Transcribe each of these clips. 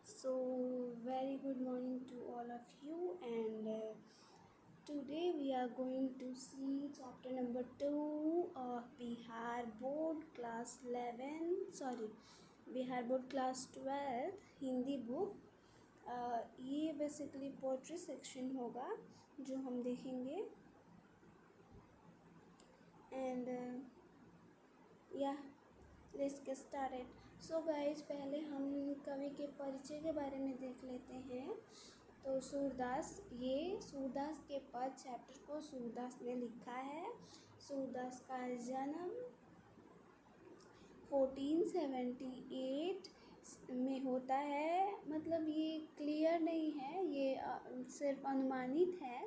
So, very good morning to all of you, and today we are going to see chapter number 2 of Bihar Board Class 11. Sorry, Bihar Board Class 12 Hindi book. ये basically pottery section होगा जो हम देखेंगे. And या let's get started. So guys, पहले हम कवि के परिचय के बारे में देख लेते हैं. तो सूरदास, ये सूरदास के पद चैप्टर को सूरदास ने लिखा है. सूरदास का जन्म 1478 में होता है. मतलब ये क्लियर नहीं है, ये सिर्फ अनुमानित है.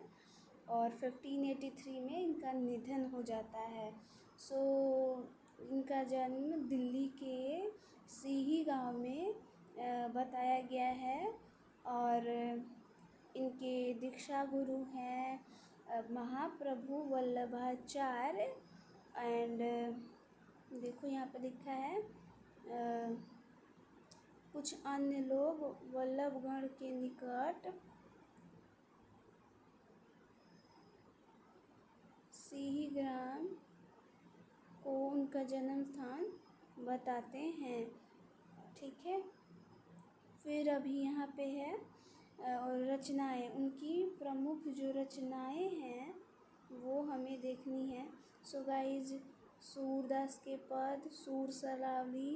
और 1583 में इनका निधन हो जाता है. सो इनका जन्म दिल्ली के सीही गांव में बताया गया है. और इनके दीक्षा गुरु हैं महाप्रभु वल्लभाचार्य. एंड देखो यहाँ पे लिखा है कुछ अन्य लोग वल्लभगढ़ के निकट सीही ग्राम को उनका जन्म स्थान बताते हैं. ठीक है. फिर अभी यहाँ पे है और रचनाएं, उनकी प्रमुख जो रचनाएं हैं वो हमें देखनी है. सो गाइज, सूरदास के पद, सूर सलावली,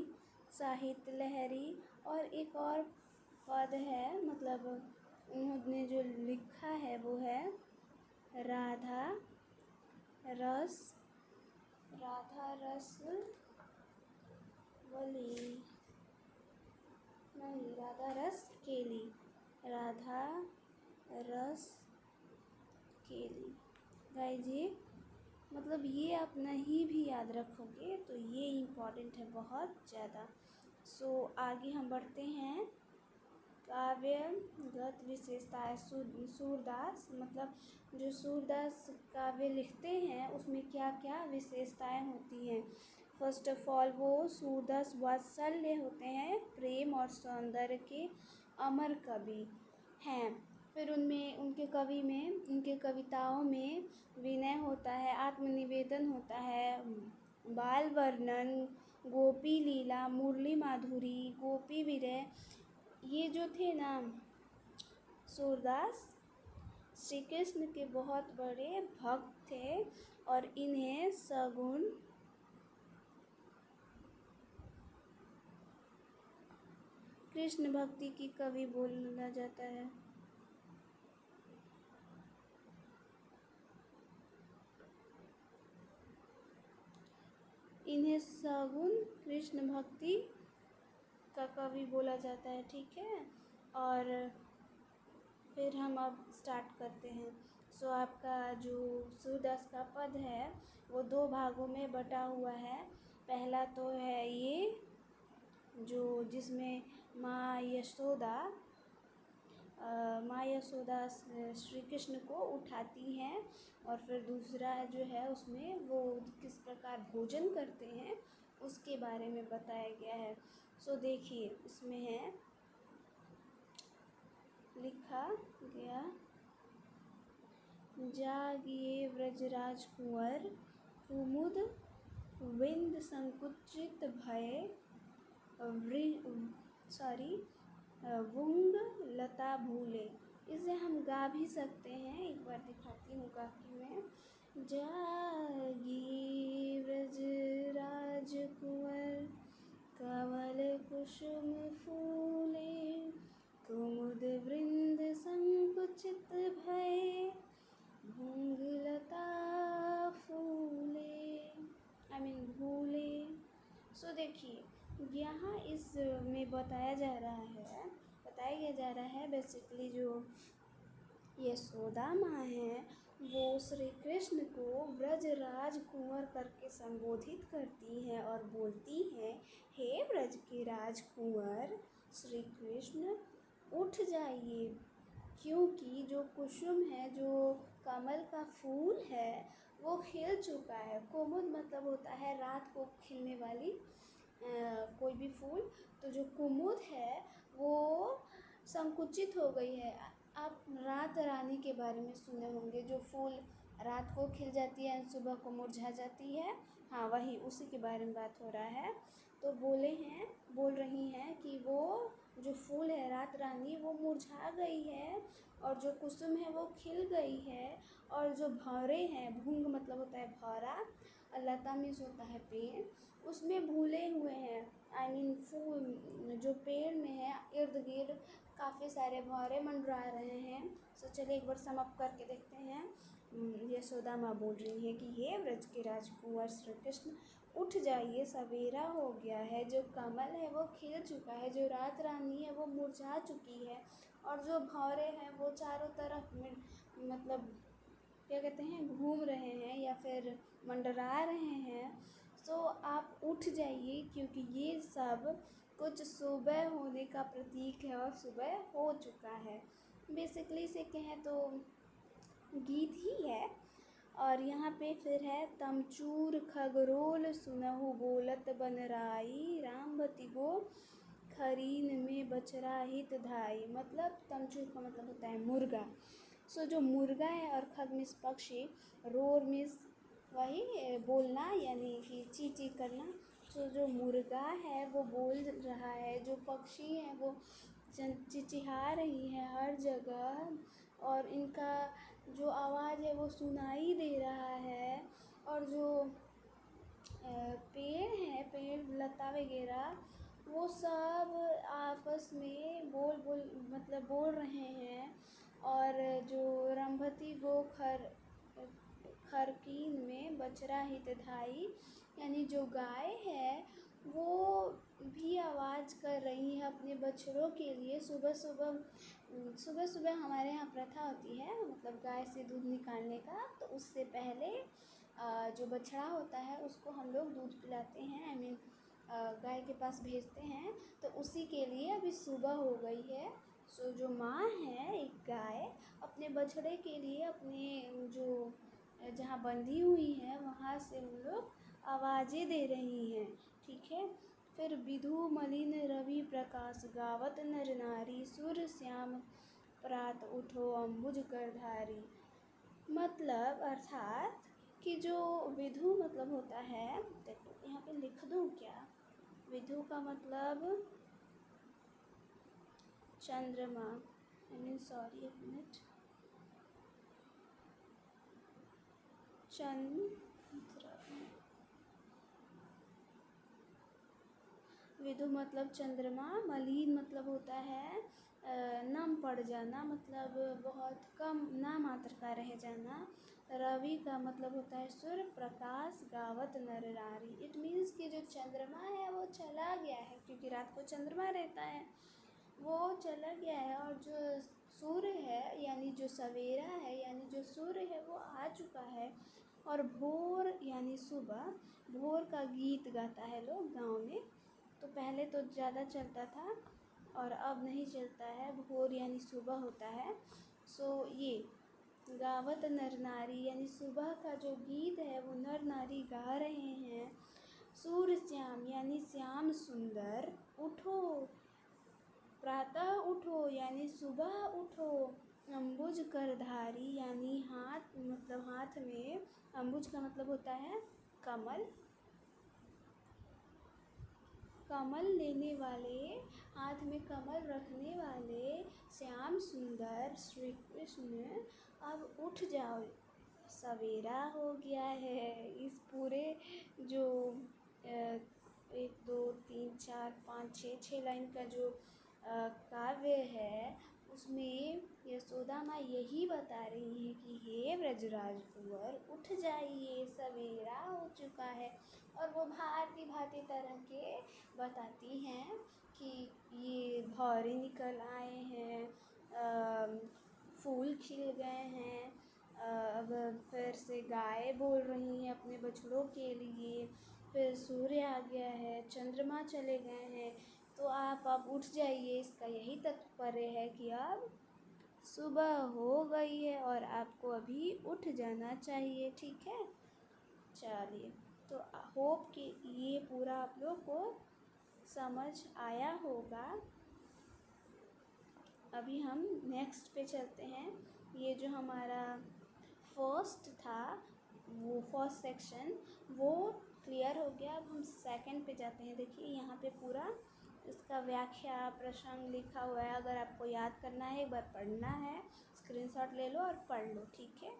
साहित्य लहरी, और एक और पद है, मतलब उन्होंने जो लिखा है वो है राधा रस वली, नहीं, राधा रस केली, राधा रस केली. गाइज, ये मतलब ये आप नहीं भी याद रखोगे तो ये इम्पॉर्टेंट है बहुत ज़्यादा. सो आगे हम बढ़ते हैं. काव्यगत विशेषताएं. सूरदास, मतलब जो सूरदास काव्य लिखते हैं उसमें क्या क्या विशेषताएं होती हैं. फर्स्ट ऑफ ऑल, वो सूरदास वात्सल्य होते हैं, प्रेम और सौंदर्य के अमर कवि हैं. फिर उनके कविताओं में विनय होता है, आत्मनिवेदन होता है, बाल वर्णन, गोपी लीला, मुरली माधुरी, गोपी विरह. ये जो थे ना सूरदास, श्री कृष्ण के बहुत बड़े भक्त थे और इन्हें सगुण कृष्ण भक्ति की कवि बोला जाता है. इन्हें सगुण कृष्ण भक्ति का कवि बोला जाता है. ठीक है. और फिर हम अब स्टार्ट करते हैं. सो आपका जो सूरदास का पद है वो 2 भागों में बटा हुआ है. पहला तो है ये जो जिसमें माँ यशोदा श्री कृष्ण को उठाती हैं. और फिर दूसरा जो है उसमें वो किस प्रकार भोजन करते हैं उसके बारे में बताया गया है. सो देखिए, इसमें है लिखा गया, जागिए व्रजराज कुंवर, कुमुद विंद संकुचित भय, वुंग लता भूले. इसे हम गा भी सकते हैं. एक बार दिखाती हूँ गा के मैं. जागी व्रजराज कुंवर, कमल कुसुम फूले, कुमुद वृंद संकुचित भय, भृंग लता भूले. सो देखिए, यहाँ इस में बताया जा रहा है बेसिकली जो यशोदा माँ हैं वो श्री कृष्ण को व्रजराज कुंवर करके संबोधित करती हैं और बोलती हैं, हे व्रज के राजकुंवर श्री कृष्ण, उठ जाइए, क्योंकि जो कुसुम है, जो कमल का फूल है, वो खिल चुका है. कुमुद मतलब होता है रात को खिलने वाली कोई भी फूल. तो जो कुमुद है वो संकुचित हो गई है। आप रात रानी के बारे में सुने होंगे, जो फूल रात को खिल जाती है, सुबह को मुरझा जाती है। हाँ, वही उसी के बारे में बात हो रहा है। तो बोल रही हैं कि वो जो फूल है रात रानी, वो मुरझा गई है, और जो कुसुम है वो खिल गई है, और जो भंवरे हैं, भुंग मतलब होता है भौरा, और लता मीन्स होता है पेड़, उसमें भूले हुए हैं। आई मीन फूल जो पेड़ में है, इर्द गिर्द काफ़ी सारे भौरे मंडरा रहे हैं। सो चलिए एक बार सम अप करके देखते हैं। यशोदा माँ बोल रही है कि हे व्रज के राजकुमार श्री कृष्ण, उठ जाइए, सवेरा हो गया है। जो कमल है वो खिल चुका है, जो रात रानी है वो मुरझा चुकी है, और जो भौरे हैं वो चारों तरफ में मतलब क्या कहते हैं, घूम रहे हैं या फिर मंडरा रहे हैं। सो आप उठ जाइए, क्योंकि ये सब कुछ सुबह होने का प्रतीक है, और सुबह हो चुका है। बेसिकली इसे कहें तो गीत ही है। और यहाँ पे फिर है, तमचूर खगरोल सुनहु बोलत बनराई, रामवती गो खरीन में बचरा हित धाई। मतलब तमचूर का मतलब होता है मुर्गा। सो जो मुर्गा है, और खग मीन्स पक्षी, रोर मीन्स वही बोलना यानी कि ची ची करना। सो जो मुर्गा है वो बोल रहा है, जो पक्षी हैं वो चिचिहा रही है हर जगह, और इनका जो आवाज़ है वो सुनाई दे रहा है। और जो पेड़ है, पेड़ लता वगैरह, वो सब आपस में बोल रहे हैं। और जो रंभती गो खरकीन में बछड़ा हितधाई, यानी जो गाय है वो भी आवाज़ कर रही है अपने बछड़ों के लिए। सुबह सुबह हमारे यहाँ प्रथा होती है, मतलब गाय से दूध निकालने का, तो उससे पहले जो बछड़ा होता है उसको हम लोग दूध पिलाते हैं, आई मीन गाय के पास भेजते हैं। तो उसी के लिए अभी सुबह हो गई है। सो जो माँ है, एक गाय, अपने बछड़े के लिए अपने जो जहाँ बंधी हुई है वहाँ से हम लोग आवाज़ें दे रही हैं। ठीक है। फिर विधु मलिन रवि प्रकाश गावत नर नारी, सूर्य श्याम प्रात उठो अम्बुज करधारी। मतलब अर्थात कि जो विधु मतलब होता है, देखो यहाँ पे लिख दूँ क्या, विधु का मतलब चंद्रमा, आई मीन सॉरी एक मिनट, विधु मतलब चंद्रमा, मलिन मतलब होता है नम पड़ जाना, मतलब बहुत कम ना मात्र का रह जाना। रवि का मतलब होता है सूर्य, प्रकाश गावत नर नारी, इट मीन्स कि जो चंद्रमा है वो चला गया है, क्योंकि रात को चंद्रमा रहता है, वो चला गया है। और जो सूर्य है यानी जो सवेरा है, यानी जो सूर्य है वो आ चुका है। और भोर यानी सुबह, भोर का गीत गाता है लोग गांव में। तो पहले तो ज़्यादा चलता था और अब नहीं चलता है, भोर यानी सुबह होता है। सो ये गावत नर नारी यानी सुबह का जो गीत है वो नर नारी गा रहे हैं। सूर्य श्याम यानी श्याम सुंदर, उठो प्रातः उठो यानी सुबह उठो, अम्बुज करधारी यानी हाथ, मतलब हाथ में, अम्बुज का मतलब होता है कमल, कमल लेने वाले, हाथ में कमल रखने वाले श्याम सुंदर श्री कृष्ण, अब उठ जाओ, सवेरा हो गया है। इस पूरे जो 1 2 3 4 5 6 लाइन का जो काव्य है, उसमें यशोदा माँ यही बता रही है कि हे ब्रजराज कुंवर, उठ जाइए, सवेरा हो चुका है। और वो भांति भांति तरह के बताती हैं कि ये भौरे निकल आए हैं, फूल खिल गए हैं, अब फिर से गाय बोल रही हैं अपने बछड़ों के लिए, फिर सूर्य आ गया है, चंद्रमा चले गए हैं। तो आप अब उठ जाइए, इसका यही तात्पर्य है कि अब सुबह हो गई है और आपको अभी उठ जाना चाहिए। ठीक है, चलिए, तो होप कि ये पूरा आप लोग को समझ आया होगा। अभी हम नेक्स्ट पे चलते हैं। ये जो हमारा फर्स्ट था, वो फर्स्ट सेक्शन वो क्लियर हो गया। अब हम सेकंड पे जाते हैं। देखिए यहाँ पे पूरा इसका व्याख्या प्रसंग लिखा हुआ है। अगर आपको याद करना है, एक बार पढ़ना है, स्क्रीनशॉट ले लो और पढ़ लो, ठीक है।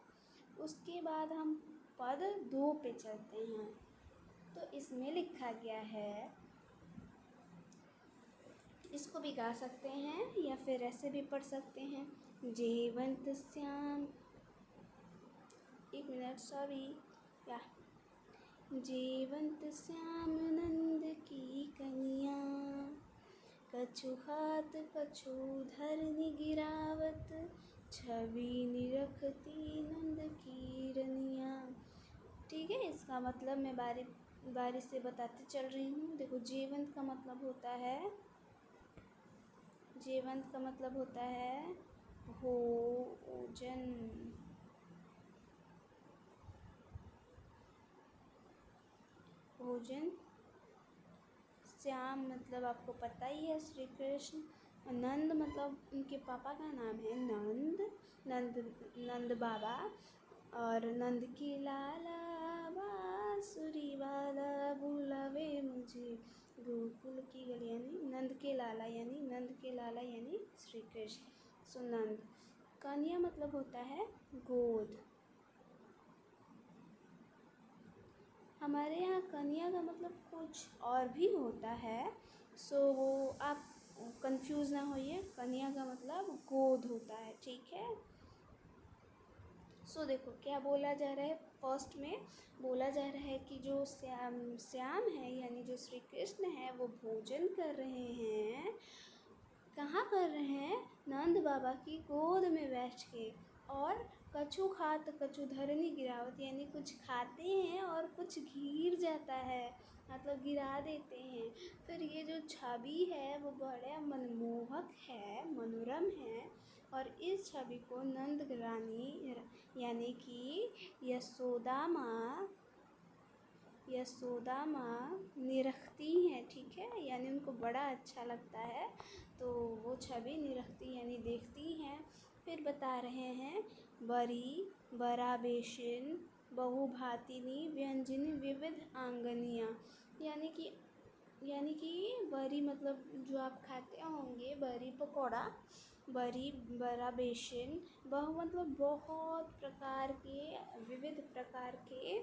उसके बाद हम पद 2 पे चलते हैं। तो इसमें लिखा गया है, इसको भी गा सकते हैं या फिर ऐसे भी पढ़ सकते हैं। जेवंत श्याम, एक मिनट, सॉरी, या जेवंत श्याम नंद की कन्या, कछु हाथ कछु धरनी गिरावत, छवि निरखती नंद की रनिया। ठीक है, इसका मतलब मैं बारी बारी से बताते चल रही हूँ। देखो, जेवंत का मतलब होता है, जेवंत का मतलब होता है भोजन। भोजन। श्याम मतलब आपको पता ही है, श्री कृष्ण। नंद मतलब उनके पापा का नाम है नंद, नंद बाबा। और नंद की लाला बांसुरी वाला बुलावे मुझे गोकुल की गली, यानी नंद के लाला, यानी नंद के लाला यानी श्री कृष्ण। सो नंद। कन्या मतलब होता है गोद। हमारे यहाँ कन्या का मतलब कुछ और भी होता है, सो वो आप कंफ्यूज ना होइए। कन्या का मतलब गोद होता है, ठीक है। सो देखो क्या बोला जा रहा है। फर्स्ट में बोला जा रहा है कि जो श्याम है, यानी जो श्री कृष्ण है, वो भोजन कर रहे हैं। कहाँ कर रहे हैं? नंद बाबा की गोद में बैठ के। और कछु खात कछु धरनी गिरावत, यानी कुछ खाते हैं और कुछ गिर जाता है, मतलब गिरा देते हैं। फिर ये जो छवि है वो बड़ा मनमोहक है, मनोरम है। और इस छवि को नंद रानी यानी कि यशोदा माँ निरखती हैं, ठीक है, यानी उनको बड़ा अच्छा लगता है, तो वो छवि निरखती यानी देखती हैं। फिर बता रहे हैं, बरी बरा बेशिन बहुभातिनी व्यंजनी विविध आंगनियाँ, यानी कि बरी मतलब जो आप खाते होंगे, बरी पकौड़ा, बरी बरा बेशिन, बहु मतलब बहुत प्रकार के, विविध प्रकार के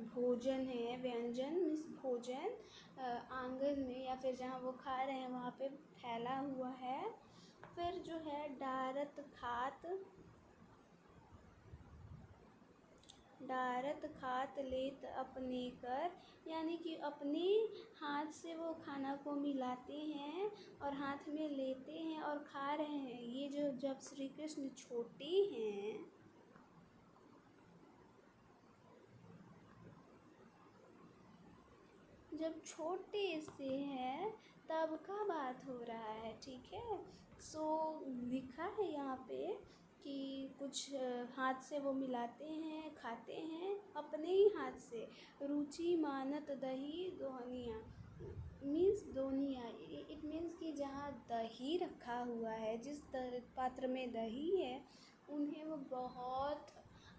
भोजन है, व्यंजन मीन्स भोजन आंगन में या फिर जहाँ वो खा रहे हैं वहाँ पे फैला हुआ है। फिर जो है डारत खात लेत अपने कर, यानी कि अपने हाथ से वो खाना को मिलाते हैं और हाथ में लेते हैं और खा रहे हैं। ये जो जब श्री कृष्ण छोटे हैं, जब छोटे से हैं तब का बात हो रहा है, ठीक है। सो लिखा है यहाँ पे कि कुछ हाथ से वो मिलाते हैं, खाते हैं अपने ही हाथ से। रुचि मानत दही दोहनिया, मीन्स दोनिया, इट मीन्स कि जहाँ दही रखा हुआ है, जिस पात्र में दही है, उन्हें वो बहुत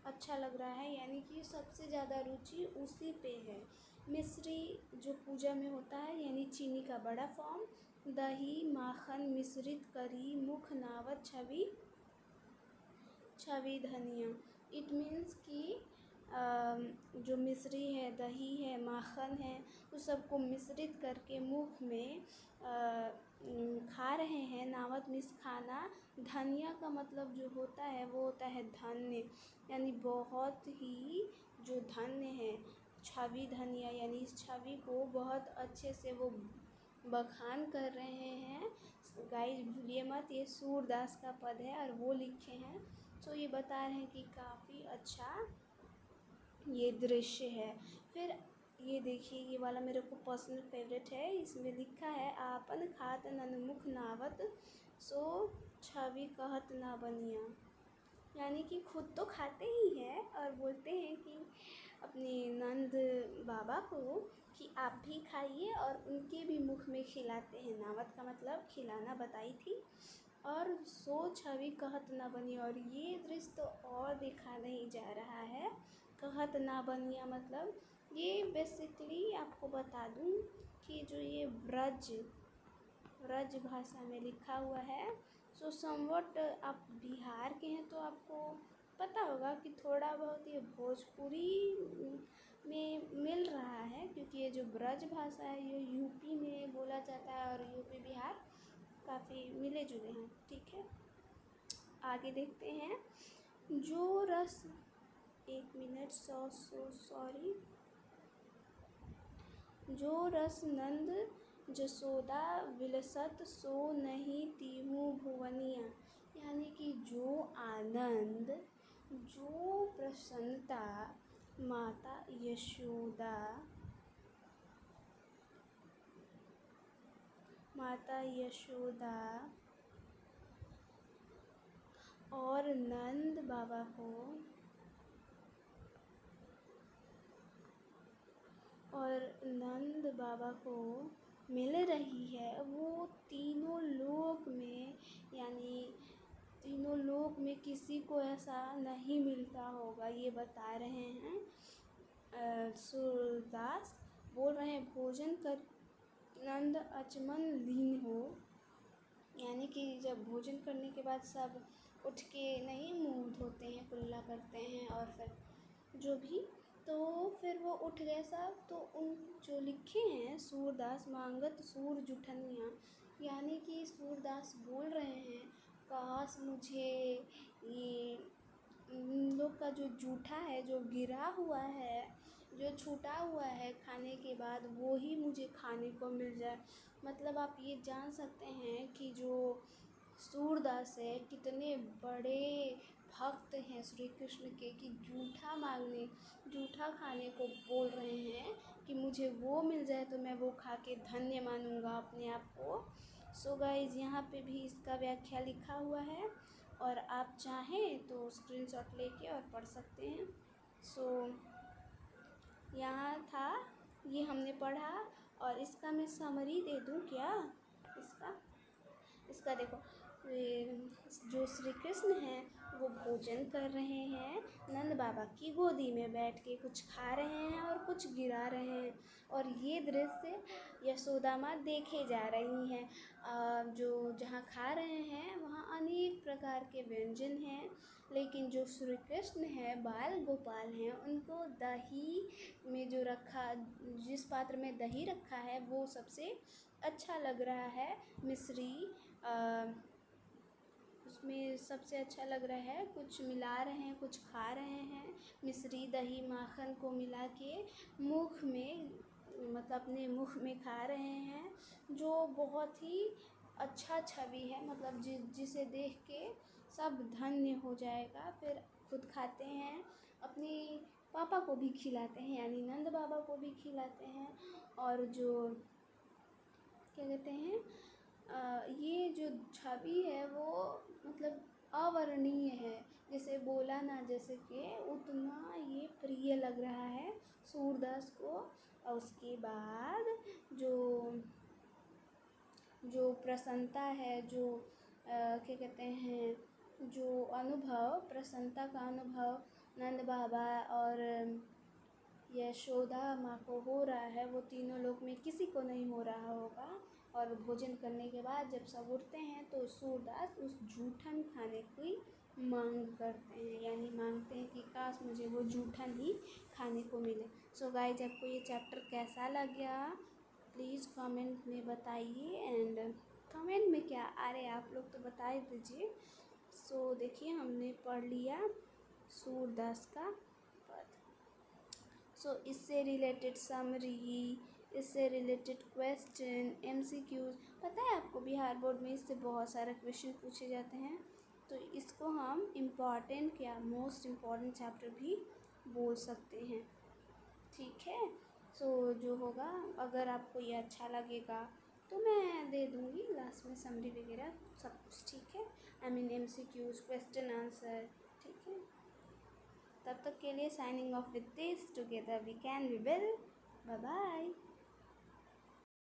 अच्छा लग रहा है, यानी कि सबसे ज़्यादा रुचि उसी पे है। मिश्री जो पूजा में होता है, यानी चीनी का बड़ा फॉर्म, दही माखन मिश्रित करी मुख नावत छवि धनिया। इट मीन्स कि जो मिश्री है, दही है, माखन है, उस सबको मिश्रित करके मुख में खा रहे हैं। नावत मीन्स खाना। धनिया का मतलब जो होता है वो होता है धन्य, यानी बहुत ही जो धन्य है। छवि धनिया, यानी इस छवि को बहुत अच्छे से वो बखान कर रहे हैं। गाइस भूलिए मत, ये सूरदास का पद है और वो लिखे हैं। तो ये बता रहे हैं कि काफ़ी अच्छा ये दृश्य है। फिर ये देखिए, ये वाला मेरे को पर्सनल फेवरेट है। इसमें लिखा है, आपन खात ननमुख नावत, सो छवि कहत ना बनिया, यानी कि खुद तो खाते ही हैं और बोलते हैं कि अपने नंद बाबा को कि आप भी खाइए और उनके भी मुख में खिलाते हैं। नावत का मतलब खिलाना बताई थी। और सो छवि कहत न बनी, और ये दृश्य तो और देखा नहीं जा रहा है। कहत ना बनिया मतलब ये बेसिकली आपको बता दूं कि जो ये ब्रज भाषा में लिखा हुआ है। सो समवट आप बिहार के हैं तो आपको पता होगा कि थोड़ा बहुत ये भोजपुरी में मिल रहा है, क्योंकि ये जो ब्रज भाषा है ये यूपी में बोला जाता है और यूपी बिहार काफ़ी मिले जुले हैं। ठीक है, आगे देखते हैं। जो रस, एक मिनट, सॉरी। जो रस नंद जसोदा विलसत सो नहीं तीहूँ भुवनिया, यानी कि जो आनंद, जो प्रसन्नता माता यशोदा और नंद बाबा को मिल रही है, वो तीनों लोक में, यानी तीनों लोक में किसी को ऐसा नहीं मिलता होगा, ये बता रहे हैं। सूरदास बोल रहे हैं, भोजन कर नंद अचमन लीन हो, यानी कि जब भोजन करने के बाद सब उठ के नहीं मुँह धोते हैं, कुल्ला करते हैं और फिर जो भी, तो फिर वो उठ गए सब। तो उन जो लिखे हैं सूरदास मांगत सूर जुठनिया, यानी कि सूरदास बोल रहे हैं काश मुझे ये इन लोग का जो जूठा है, जो गिरा हुआ है, जो छूटा हुआ है खाने के बाद, वो ही मुझे खाने को मिल जाए। मतलब आप ये जान सकते हैं कि जो सूरदास है कितने बड़े भक्त हैं श्री कृष्ण के, कि जूठा खाने को बोल रहे हैं कि मुझे वो मिल जाए तो मैं वो खा के धन्य मानूंगा अपने आप को। सो गाइज, यहाँ पे भी इसका व्याख्या लिखा हुआ है और आप चाहें तो स्क्रीनशॉट लेके और पढ़ सकते हैं। सो यहाँ था, ये हमने पढ़ा, और इसका मैं समरी दे दूँ क्या? इसका देखो, जो श्री कृष्ण हैं वो भोजन कर रहे हैं, नंद बाबा की गोदी में बैठ के कुछ खा रहे हैं और कुछ गिरा रहे हैं, और ये दृश्य यशोदा माँ देखे जा रही हैं। जो जहाँ खा रहे हैं वहाँ अनेक प्रकार के व्यंजन हैं, लेकिन जो श्री कृष्ण है, बाल गोपाल हैं, उनको दही में जो रखा, जिस पात्र में दही रखा है वो सबसे अच्छा लग रहा है। मिश्री उसमें सबसे अच्छा लग रहा है, कुछ मिला रहे हैं, कुछ खा रहे हैं, मिश्री दही माखन को मिला के मुख में, मतलब अपने मुख में खा रहे हैं, जो बहुत ही अच्छा छवि है। मतलब जिसे देख के सब धन्य हो जाएगा। फिर खुद खाते हैं, अपने पापा को भी खिलाते हैं, यानी नंद बाबा को भी खिलाते हैं। और जो क्या कहते हैं, ये जो छवि है वो मतलब अवर्णीय है, जैसे बोला ना जैसे कि उतना ये प्रिय लग रहा है सूरदास को। और उसके बाद जो प्रसन्नता है, जो क्या कहते हैं, जो अनुभव, प्रसन्नता का अनुभव नंद बाबा और यशोदा माँ को हो रहा है, वो तीनों लोक में किसी को नहीं हो रहा होगा। और भोजन करने के बाद जब सब उठते हैं तो सूरदास उस जूठन खाने की मांग करते हैं, यानी मांगते हैं कि काश मुझे वो जूठन ही खाने को मिले। सो गाइज, आपको ये चैप्टर कैसा लगा प्लीज़ कमेंट में बताइए। एंड कमेंट में क्या, अरे आप लोग तो बता ही दीजिए। सो देखिए, हमने पढ़ लिया सूरदास का पद। सो इससे रिलेटेड समरी, इससे रिलेटेड क्वेश्चन, MCQs, पता है आपको बिहार बोर्ड में इससे बहुत सारे क्वेश्चन पूछे जाते हैं। तो इसको हम इम्पॉर्टेंट या मोस्ट इम्पॉर्टेंट चैप्टर भी बोल सकते हैं। ठीक है, सो जो होगा, अगर आपको ये अच्छा लगेगा तो मैं दे दूँगी लास्ट में समरी वगैरह सब कुछ। ठीक है, I mean MCQs, question answer. ठीक है। तब तक के लिए signing off with this together we can we will. Bye bye.